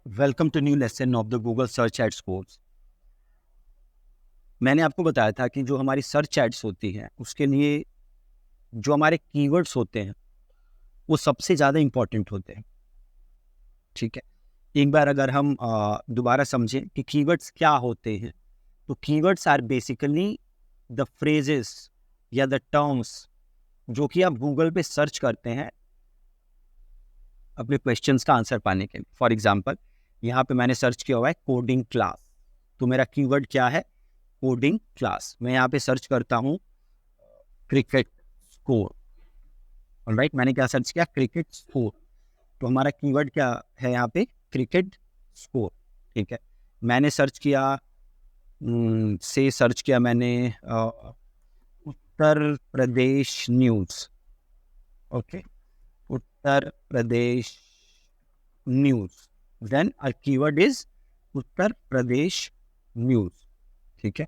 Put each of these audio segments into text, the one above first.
Welcome to new lesson of the Google search ads course. मैंने आपको बताया था कि जो हमारी सर्च एड्स होती हैं उसके लिए जो हमारे कीवर्ड्स होते हैं वो सबसे ज़्यादा इम्पोर्टेंट होते हैं। ठीक है, एक बार अगर हम दोबारा समझें कि कीवर्ड्स क्या होते हैं, तो keywords are basically the phrases या द टर्म्स जो कि आप गूगल पे सर्च करते हैं अपने क्वेश्चंस का आंसर पाने के लिए। फॉर एग्जांपल, यहाँ पे मैंने सर्च किया हुआ है कोडिंग क्लास, तो मेरा कीवर्ड क्या है? Coding class. मैं यहाँ पे सर्च करता हूँ क्रिकेट स्कोर। ऑलराइट, मैंने क्या सर्च किया? Cricket score. तो हमारा कीवर्ड क्या है यहाँ पे? Cricket score. ठीक है, मैंने सर्च किया सर्च किया मैंने Uttar Pradesh news. Okay, Uttar Pradesh news, then a keyword is Uttar Pradesh news. ठीक है,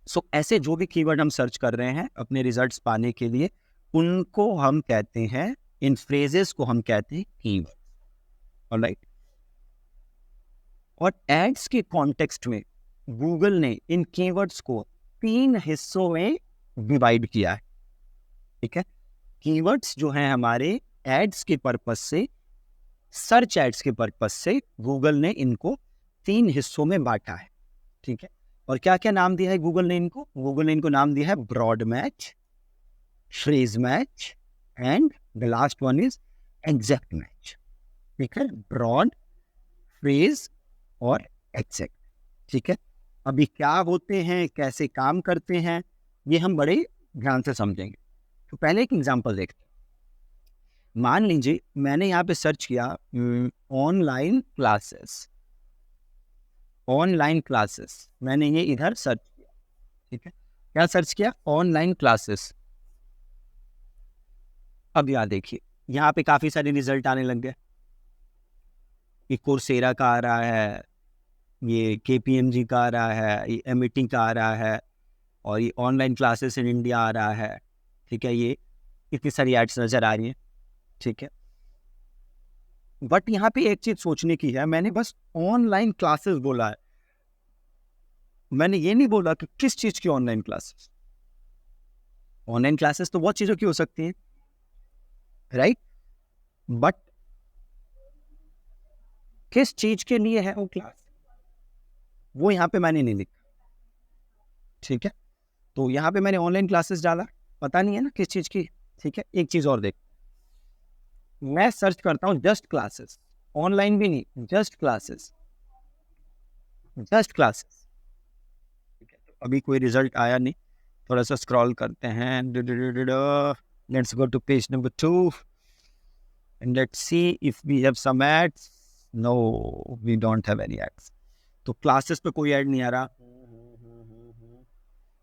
सो ऐसे जो भी कीवर्ड हम सर्च कर रहे हैं अपने रिजल्ट्स पाने के लिए, उनको हम कहते हैं, इन फ्रेजेस को हम कहते हैं कीवर्ड। ऑलराइट, और एड्स के कॉन्टेक्स्ट में गूगल ने इन कीवर्ड्स को 3 हिस्सों में डिवाइड किया है। ठीक है, कीवर्ड्स जो हैं हमारे एड्स के पर्पस से, सर्च एड्स के पर्पस से गूगल ने इनको 3 हिस्सों में बांटा है। ठीक है, और क्या क्या नाम दिया है गूगल ने इनको? गूगल ने इनको नाम दिया है broad match, phrase match and the last one is exact match. ठीक है, ब्रॉड, फ्रेज और एग्जैक्ट। ठीक है, अभी क्या होते हैं, कैसे काम करते हैं, ये हम बड़े ध्यान से समझेंगे। तो पहले एक एग्जांपल देखते हैं। मान लीजिए मैंने यहाँ पे सर्च किया ऑनलाइन क्लासेस। ऑनलाइन क्लासेस मैंने ये इधर सर्च किया। ठीक है, क्या सर्च किया? Online classes. अब यहाँ देखिए, यहाँ पे काफी सारे रिजल्ट आने लग गए। ये कोर्सेरा का आ रहा है, ये KPMG का आ रहा है, ये MIT का आ रहा है, और ये ऑनलाइन क्लासेस इन इंडिया आ रहा है। ठीक है, ये इतनी सारी एड्स नजर आ रही हैं। ठीक है, बट यहाँ पे एक चीज सोचने की है, मैंने बस ऑनलाइन क्लासेस बोला है, मैंने ये नहीं बोला कि किस चीज की ऑनलाइन क्लासेस। ऑनलाइन क्लासेस तो बहुत चीजों की हो सकती हैं, राइट? बट किस चीज के लिए है वो क्लास, वो यहाँ पे मैंने नहीं लिखा। ठीक है, तो यहाँ पे मैंने ऑनलाइन क्लासेस डाला, पता नहीं है ना किस चीज की। ठीक है, एक चीज और देख, मैं सर्च करता हूँ जस्ट क्लासेस, ऑनलाइन भी नहीं, जस्ट क्लासेस, जस्ट क्लासेस। ठीक है, तो अभी कोई रिजल्ट आया नहीं, थोड़ा सा स्क्रॉल करते हैं। Let's go to page number 2 and let's see if we have some ads. No, we don't have any ads. तो क्लासेस पे कोई ऐड नहीं आ रहा।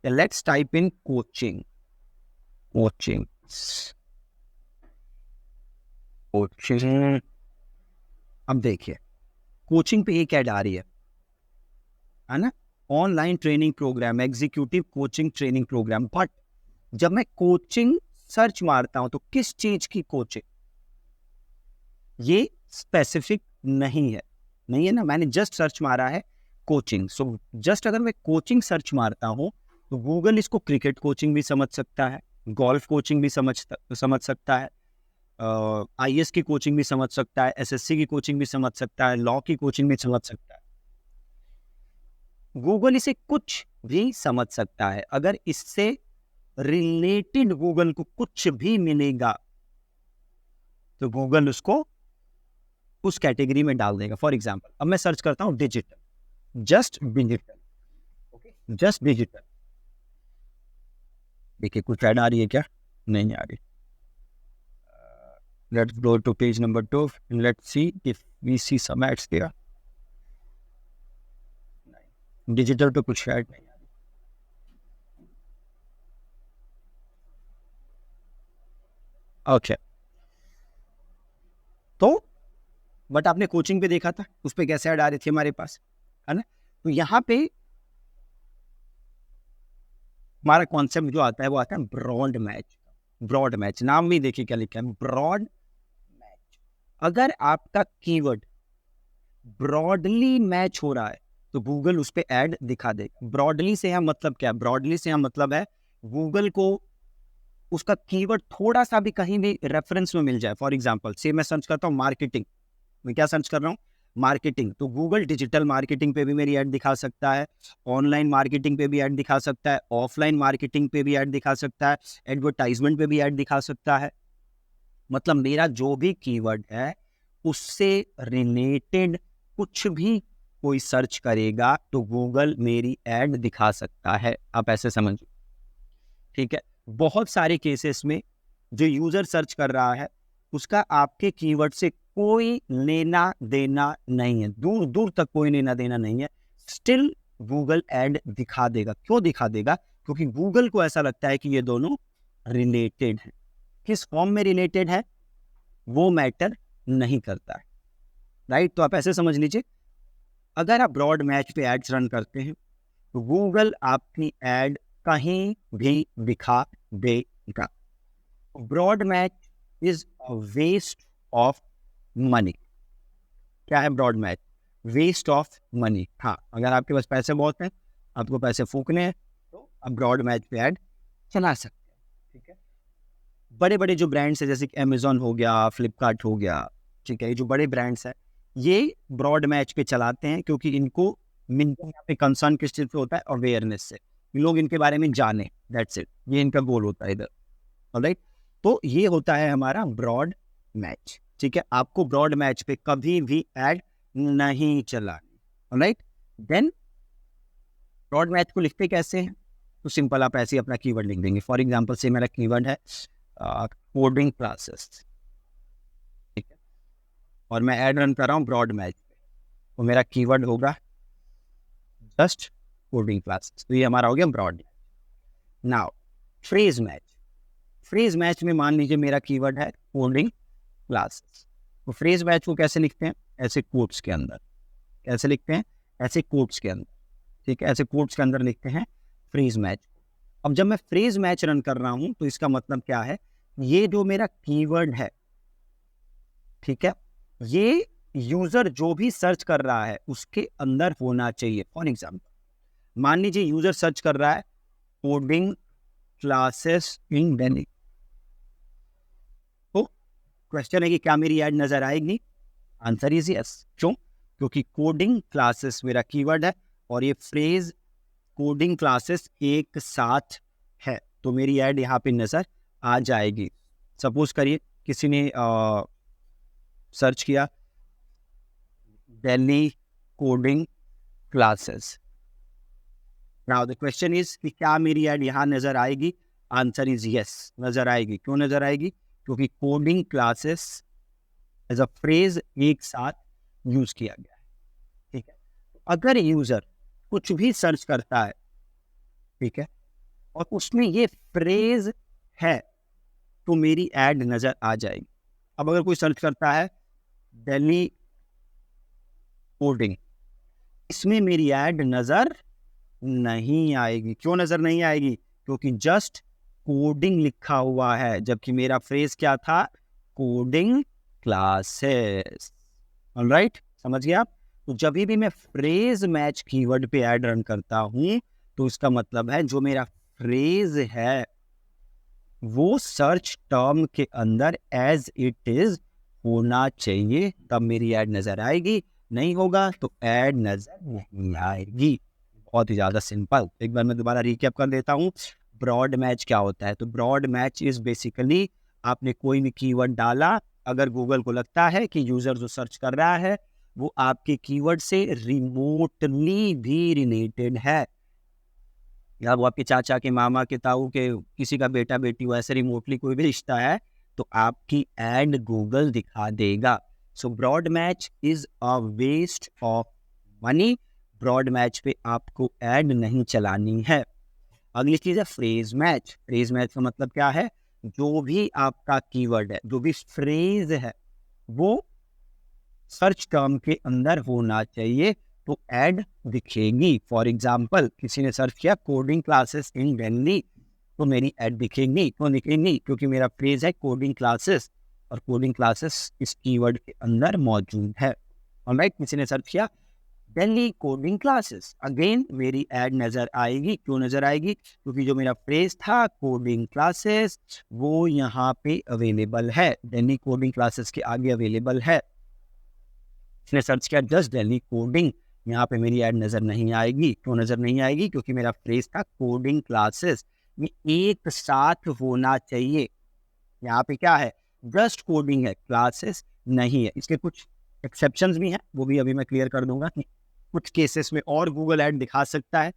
Let's type in coaching. Coaching, coaching. अब देखिए, कोचिंग पे एक ऐड आ रही है ना? Online training program, executive coaching training program. But जब मैं कोचिंग सर्च मारता हूं तो किस चीज की कोचिंग, ये स्पेसिफिक नहीं है। नहीं है ना, मैंने जस्ट सर्च मारा है कोचिंग। सो जस्ट अगर मैं कोचिंग सर्च मारता हूं तो गूगल इसको क्रिकेट कोचिंग भी समझ सकता है, गोल्फ कोचिंग भी समझ सकता है, IAS की कोचिंग भी समझ सकता है, SSC की कोचिंग भी समझ सकता है, लॉ की कोचिंग भी समझ सकता है। गूगल इसे कुछ भी समझ सकता है। अगर इससे रिलेटेड गूगल को कुछ भी मिलेगा तो गूगल उसको उस कैटेगरी में डाल देगा। फॉर एग्जाम्पल, अब मैं सर्च करता हूं digital, just digital. Okay, just digital. देखिए कुछ ऐड आ रही है क्या? नहीं आ रही। Let's go to page number 2 and let's see if we see some ads there. Digital पे कुछ ऐड नहीं आ रही। ओके, तो बट आपने कोचिंग पे देखा था, उस पे कैसे ऐड आ रही थी हमारे पास, है ना? तो यहाँ पे हमारा कॉन्सेप्ट जो आता है वो आता है ब्रॉड मैच। ब्रॉड मैच, नाम में देखिए क्या लिखा है, ब्रॉड मैच। अगर आपका कीवर्ड ब्रॉडली मैच हो रहा है तो गूगल उस पर ऐड दिखा देगा। ब्रॉडली से हम मतलब क्या, ब्रॉडली से हम मतलब है गूगल को उसका कीवर्ड थोड़ा सा भी कहीं भी रेफरेंस में मिल जाए। फॉर एग्जांपल से मैं सर्च करता हूँ मार्केटिंग, मैं क्या सर्च कर रहा हूँ, मार्केटिंग, तो गूगल डिजिटल मार्केटिंग पे भी मेरी ऐड दिखा सकता है, ऑनलाइन मार्केटिंग पे भी ऐड दिखा सकता है, ऑफलाइन मार्केटिंग पे भी ऐड दिखा सकता है, एडवर्टाइजमेंट पे भी ऐड दिखा सकता है। मतलब मेरा जो भी कीवर्ड है उससे रिलेटेड कुछ भी कोई सर्च करेगा तो गूगल मेरी ऐड दिखा सकता है। आप ऐसे समझिए, ठीक है। बहुत सारे केसेस में जो यूजर सर्च कर रहा है उसका आपके कीवर्ड से कोई लेना देना नहीं है, दूर दूर तक कोई लेना देना नहीं है, स्टिल गूगल ऐड दिखा देगा। क्यों दिखा देगा? क्योंकि गूगल को ऐसा लगता है कि ये दोनों रिलेटेड हैं। किस फॉर्म में रिलेटेड है वो मैटर नहीं करता है, राइट। तो आप ऐसे समझ लीजिए, अगर आप ब्रॉड मैच पे एड्स रन करते हैं तो गूगल आपकी एड कहीं भी दिखा देगा। Broad match is a waste of money. क्या है broad match? Waste of money. हाँ, अगर आपके पास पैसे बहुत हैं, आपको पैसे फूकने हैं, तो आप ब्रॉड मैच पे ऐड चला सकते हैं, ठीक है। बड़े बड़े जो ब्रांड्स है जैसे कि अमेजोन हो गया, फ्लिपकार्ट हो गया, ठीक है, ये जो बड़े ब्रांड्स हैं ये ब्रॉड मैच पे चलाते हैं क्योंकि इनको यहाँ पे कंसर्न किस चीज़ पे होता है? अवेयरनेस से, लोग इनके बारे में जाने, दैट्स इट, ये इनका गोल होता है इधर, ऑलराइट। तो ये होता है हमारा ब्रॉड मैच, ठीक है। आपको ब्रॉड मैच पे कभी भी ऐड नहीं चलानी, ऑलराइट। देन ब्रॉड मैच को लिखते कैसे हैं? तो सिंपल, आप ऐसे ही अपना कीवर्ड लिख देंगे। फॉर एग्जांपल से मेरा कीवर्ड है कोडिंग क्लासेस, ठीक है, और मैं ऐड रन कर रहा हूँ ब्रॉड मैच पे, तो मेरा कीवर्ड होगा जस्ट कोडिंग क्लासेस, तो ये हमारा हो गया broad match. Now phrase match, phrase match में मान लीजिए मेरा कीवर्ड है कोडिंग क्लासेस, तो फ्रेज मैच को कैसे लिखते हैं? ऐसे कोट्स के अंदर। कैसे लिखते हैं? ऐसे कोट्स के अंदर, ठीक है, ऐसे कोट्स के अंदर लिखते हैं फ्रेज मैच। अब जब मैं फ्रेज मैच रन कर रहा हूं तो इसका मतलब क्या है? ये जो मेरा कीवर्ड है, ठीक है, ये यूजर जो भी सर्च कर रहा है उसके अंदर होना चाहिए। फॉर एग्जाम्पल मान लीजिए यूजर सर्च कर रहा है कोडिंग क्लासेस इन दिल्ली, तो क्वेश्चन है कि क्या मेरी ऐड नजर आएगी? Answer is yes. क्यों? क्योंकि कोडिंग क्लासेस मेरा कीवर्ड है और ये फ्रेज कोडिंग क्लासेस एक साथ है, तो मेरी ऐड यहाँ पे नजर आ जाएगी। सपोज करिए किसी ने सर्च किया Delhi coding classes, now the question is कि क्या मेरी ऐड यहाँ नजर आएगी? आंसर इज यस, नजर आएगी। क्यों नजर आएगी? क्योंकि coding classes as a phrase एक साथ यूज किया गया है, ठीक है। अगर यूजर कुछ भी सर्च करता है, ठीक है, और उसमें ये फ्रेज है तो मेरी ऐड नजर आ जाएगी। अब अगर कोई सर्च करता है दिल्ली कोडिंग, इसमें मेरी ऐड नजर नहीं आएगी। क्यों नजर नहीं आएगी? क्योंकि जस्ट कोडिंग लिखा हुआ है, जबकि मेरा फ्रेज क्या था? कोडिंग क्लासेस, ऑलराइट, समझ गए आप। तो जब भी मैं फ्रेज मैच कीवर्ड पे ऐड रन करता हूं तो इसका मतलब है जो मेरा फ्रेज है वो सर्च टर्म के अंदर एज इट इज होना चाहिए, तब मेरी ऐड नजर आएगी। नहीं होगा तो ऐड नजर नहीं आएगी। बहुत ही ज्यादा सिंपल। एक बार मैं दोबारा रिकैप कर देता हूँ। ब्रॉड मैच क्या होता है? तो ब्रॉड मैच इज बेसिकली आपने कोई भी कीवर्ड डाला, अगर गूगल को लगता है कि यूजर जो सर्च कर रहा है वो आपके कीवर्ड से रिमोटली भी रिलेटेड है, या वो आपके चाचा के, मामा के, ताऊ के, किसी का बेटा बेटी हो, ऐसे रिमोटली कोई भी रिश्ता है तो आपकी एड गूगल दिखा देगा। So broad match is a waste of money. Broad match पे आपको ऐड नहीं चलानी है। अगली चीज है फ्रेज मैच। फ्रेज मैच का मतलब क्या है? जो भी आपका कीवर्ड है, जो भी फ्रेज है, वो सर्च टर्म के अंदर होना चाहिए तो ऐड दिखेगी। फॉर एग्जाम्पल किसी ने सर्च किया कोडिंग क्लासेस इन दिल्ली, तो मेरी ऐड दिखेगी। क्यों दिखेगी? क्योंकि मेरा फ्रेज है कोडिंग क्लासेस और कोडिंग क्लासेस इस कीवर्ड के अंदर मौजूद है। ऑलराइट, किसी ने सर्च किया दिल्ली कोडिंग क्लासेस, अगेन मेरी ऐड नजर आएगी। क्यों नजर आएगी? क्योंकि जो मेरा फ्रेज था कोडिंग क्लासेस वो यहाँ पे अवेलेबल है, दिल्ली कोडिंग क्लासेस के आगे अवेलेबल है। इसने सर्च किया जस्ट दिल्ली कोडिंग, यहाँ पे मेरी ऐड नजर नहीं आएगी। क्यों नजर नहीं आएगी? क्योंकि मेरा फ्रेज था कोडिंग क्लासेस, ये एक साथ होना चाहिए। यहाँ पे क्या है? जस्ट कोडिंग है, क्लासेस नहीं है। इसके कुछ एक्सेप्शंस भी हैं, वो भी अभी मैं क्लियर कर दूंगा कि कुछ केसेस में और गूगल ऐड दिखा सकता है,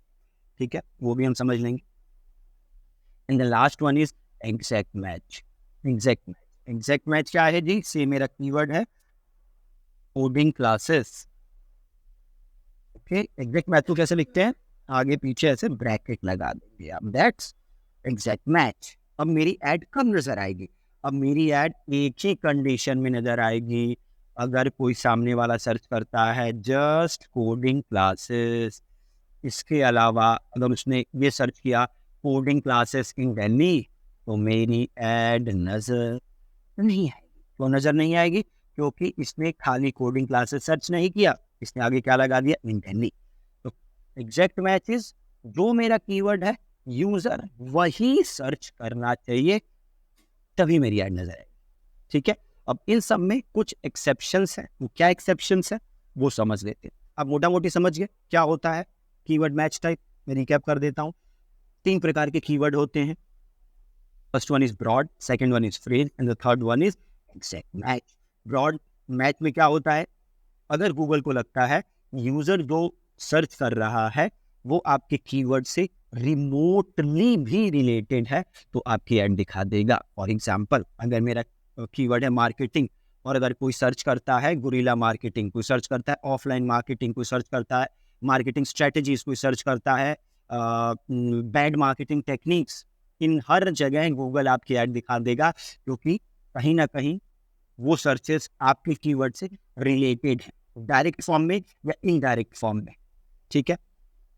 ठीक है, वो भी हम समझ लेंगे। And the last one is exact match. Exact match, exact match क्या है जी? से मेरा कीवर्ड है coding classes. Okay, exact match को कैसे लिखते हैं? आगे पीछे ऐसे ब्रैकेट लगा देंगे आप, दैट्स एग्जैक्ट मैच। अब मेरी ऐड कब नजर आएगी? अब मेरी ऐड एक ही कंडीशन में नजर आएगी, अगर कोई सामने वाला सर्च करता है जस्ट कोडिंग क्लासेस, इसके अलावा अगर उसने ये सर्च किया कोडिंग क्लासेस इन दिल्ली, तो मेरी ऐड नजर नहीं आएगी। तो नजर नहीं आएगी क्योंकि इसने खाली कोडिंग क्लासेस सर्च नहीं किया, इसने आगे क्या लगा दिया? इन दिल्ली। तो एग्जैक्ट मैच इज जो मेरा कीवर्ड है यूजर वही सर्च करना चाहिए, तभी मेरी ऐड नजर आएगी, ठीक है। अब इन सब में कुछ एक्सेप्शंस हैं, वो क्या एक्सेप्शंस है वो समझ लेते हैं। अब मोटा मोटी समझ गए क्या होता है कीवर्ड मैच टाइप। मैं रिकैप कर देता हूँ। 3 प्रकार के कीवर्ड होते हैं। First one is broad, second one is phrase and the third one is exact match. Broad match में क्या होता है? अगर गूगल को लगता है यूजर जो सर्च कर रहा है वो आपके कीवर्ड से रिमोटली भी रिलेटेड है, तो आपकी ऐड दिखा देगा। फॉर एग्जांपल, अगर मेरा कीवर्ड है मार्केटिंग और अगर कोई सर्च करता है गुरिल्ला मार्केटिंग, कोई सर्च करता है ऑफलाइन मार्केटिंग, कोई सर्च करता है मार्केटिंग स्ट्रेटजीज, कोई सर्च करता है बैड मार्केटिंग टेक्निक्स, इन हर जगह गूगल आपकी ऐड दिखा देगा, क्योंकि कहीं ना कहीं वो सर्चेस आपके कीवर्ड से रिलेटेड है, डायरेक्ट फॉर्म में या इनडायरेक्ट फॉर्म में, ठीक है।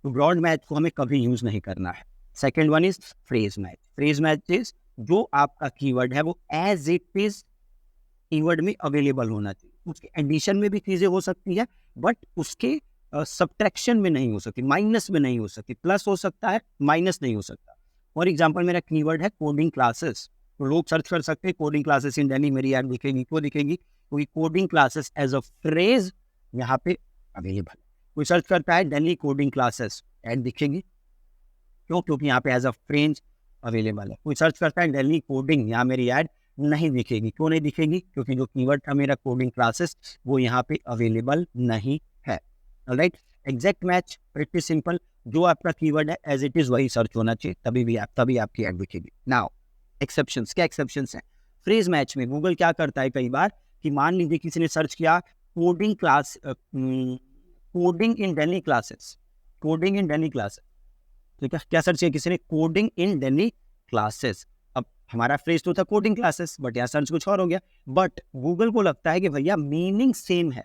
तो ब्रॉड मैच को हमें कभी यूज नहीं करना है। Second one is phrase match. Phrase match is जो आपका कीवर्ड है वो एज इट इज कीवर्ड में अवेलेबल होना चाहिए। उसके एडिशन में भी चीजें हो सकती है, बट उसके सब्ट्रैक्शन में नहीं हो सकती, माइनस में नहीं हो सकती, प्लस हो सकता है, माइनस नहीं हो सकता। फॉर एग्जाम्पल, मेरा कीवर्ड है कोडिंग क्लासेस, तो लोग सर्च कर सकते हैं कोडिंग क्लासेस इन दिल्ली, मेरी ऐड दिखेगी। क्यों दिखेगी? क्योंकि coding classes as a phrase यहाँ पे अवेलेबल है। कोई सर्च करता है दिल्ली कोडिंग क्लासेस, ऐड दिखेगी। क्यों? क्योंकि यहाँ पे एज अ फ्रेज अवेलेबल है। कोई सर्च करता है दिल्ली कोडिंग, यहाँ मेरी ऐड नहीं दिखेगी। क्यों नहीं दिखेगी? क्योंकि जो कीवर्ड था मेरा कोडिंग क्लासेस वो यहाँ पे अवेलेबल नहीं है। Alright, exact match pretty simple, जो आपका कीवर्ड है एज इट इज वही सर्च होना चाहिए, तभी आपकी ऐड दिखेगी। नाउ एक्सेप्शंस, क्या एक्सेप्शंस हैं? फ्रेज मैच में गूगल क्या करता है कई बार कि मान लीजिए किसी ने सर्च किया coding class, coding in Delhi classes, coding in Delhi classes, तो क्या सर्च किया किसी ने? Coding in Delhi classes. अब हमारा फ्रेज तो था कोडिंग क्लासेस, बट यहाँ सर्च कुछ और हो गया। बट गूगल को लगता है कि भैया मीनिंग सेम है।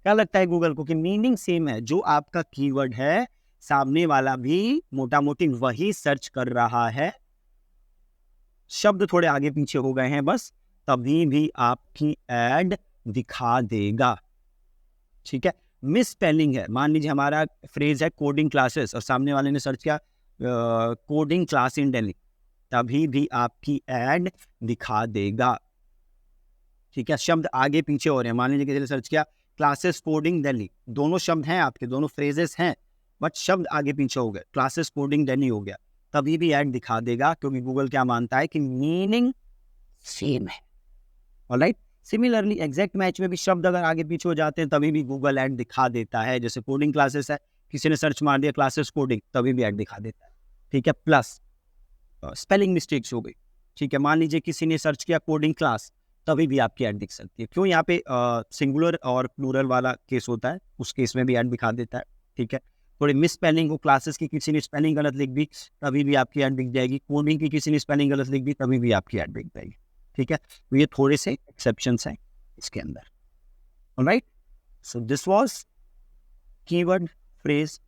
क्या लगता है गूगल को? कि मीनिंग सेम है, जो आपका कीवर्ड है सामने वाला भी मोटा मोटी वही सर्च कर रहा है, शब्द थोड़े आगे पीछे हो गए हैं बस, तभी भी आपकी ऐड दिखा देगा, ठीक है। मिस स्पेलिंग है, मान लीजिए हमारा फ्रेज है कोडिंग क्लासेस और सामने वाले ने सर्च किया कोडिंग क्लास इन दिल्ली, तभी भी आपकी ऐड दिखा देगा, ठीक है। शब्द आगे पीछे हो रहे हैं, मान लीजिए किसी ने सर्च किया क्लासेस कोडिंग दिल्ली, दोनों शब्द हैं आपके, दोनों फ्रेजेस हैं, बट शब्द आगे पीछे हो गए, क्लासेस कोडिंग दिल्ली हो गया, तभी भी ऐड दिखा देगा, क्योंकि गूगल क्या मानता है कि मीनिंग सेम है। ऑलराइट, सिमिलरली एग्जैक्ट मैच में भी शब्द अगर आगे पीछे हो जाते हैं तभी भी गूगल ऐड दिखा देता है। जैसे कोडिंग क्लासेस है, किसी ने सर्च मार दिया क्लासेस कोडिंग, तभी भी ऐड दिखा देता है, ठीक है। प्लस स्पेलिंग मिस्टेक्स हो गई, ठीक है, मान लीजिए किसी ने सर्च किया कोडिंग क्लास, तभी भी आपकी ऐड दिख सकती है। क्यों? यहाँ पे सिंगुलर और प्लूरल वाला केस होता है, उस केस में भी ऐड दिखा देता है, ठीक है। थोड़ी मिस स्पेलिंग हो क्लासेस की, किसी ने स्पेलिंग गलत लिख दी, तभी भी आपकी ऐड दिख जाएगी। कोडिंग की किसी ने स्पेलिंग गलत लिख दी, तभी भी आपकी ऐड दिख जाएगी, ठीक है। तो ये थोड़े से एक्सेप्शंस हैं इसके अंदर। Alright, so this was keyword phrase,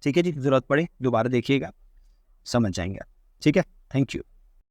ठीक है जी। जरूरत पड़े दोबारा देखिएगा, समझ जाएंगे, ठीक है। Thank you.